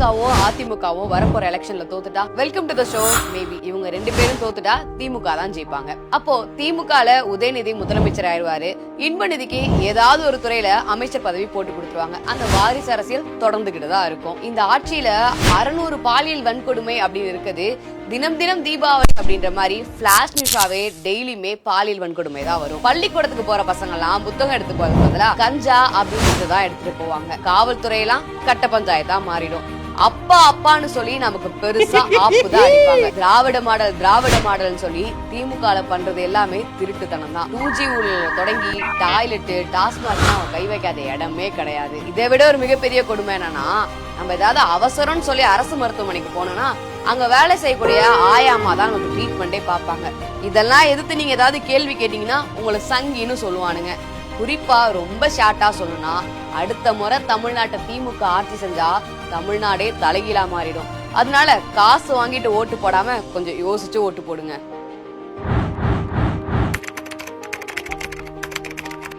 திமுகவும் அதிமுகவும் வரப்போற எலெக்ஷன்ல தோத்துட்டா, welcome to the show. Maybe இவங்க 2 பேரும் தோத்துட்டா திமுக தான் ஜெயிப்பாங்க. அப்போ திமுகல உதயநிதி முதலமைச்சர் ஆயிடுவாரு. இன்பநிதிக்கு ஏதாவது ஒரு துறையில அமைச்சர் பதவி போட்டு கொடுத்துருவாங்க. அந்த வாரிசு அரசியல் தொடர்ந்துகிட்டு தான் இருக்கும். இந்த ஆட்சியில 600 பாலியல் வன்கொடுமை அப்படின்னு இருக்குது. தினம் தினம் தீபாவளி அப்படின்ற மாதிரி பிளாஷ் நியூஸாவே டெய்லியுமே பாலியல் வன்கொடுமை தான் வரும். பள்ளிக்கூடத்துக்கு போற பசங்க எல்லாம் புத்தகம் எடுத்து போறது பதிலா கஞ்சா அப்படின்னு தான் எடுத்துட்டு போவாங்க. காவல்துறை எல்லாம் கட்ட பஞ்சாயத்தா மாறிடும். அப்பா அப்பான்னு சொல்லி நமக்கு பெருசா ஆப்புதான் அடிப்பாங்க. திராவிட மாடல் சொல்லி திமுக பண்றது எல்லாமே திருட்டுத்தனம் தான். 2G ஊழல தொடங்கி டாய்லெட் டாஸ்மாக் அவன் கை வைக்காத இடமே கிடையாது. இதை விட ஒரு மிகப்பெரிய கொடுமை என்னன்னா, நம்ம ஏதாவது அவசரம்னு சொல்லி அரசு மருத்துவமனைக்கு போனோம்னா அங்க வேலை செய்யக்கூடிய ஆயாமா தான் நமக்கு ட்ரீட்மெண்டே பார்ப்பாங்க. இதெல்லாம் எதிர்த்து நீங்க ஏதாவது கேள்வி கேட்டீங்கன்னா உங்களை சங்கின்னு சொல்லுவானுங்க. குறிப்பா ரொம்ப ஷார்ட்டா சொல்லணும்னா, அடுத்த முறை தமிழ்நாட்டை திமுக ஆட்சி செஞ்சா தமிழ்நாடே தலைகீழா மாறிடும். அதனால காசு வாங்கிட்டு ஓட்டு போடாம கொஞ்சம் யோசிச்சு ஓட்டு போடுங்க.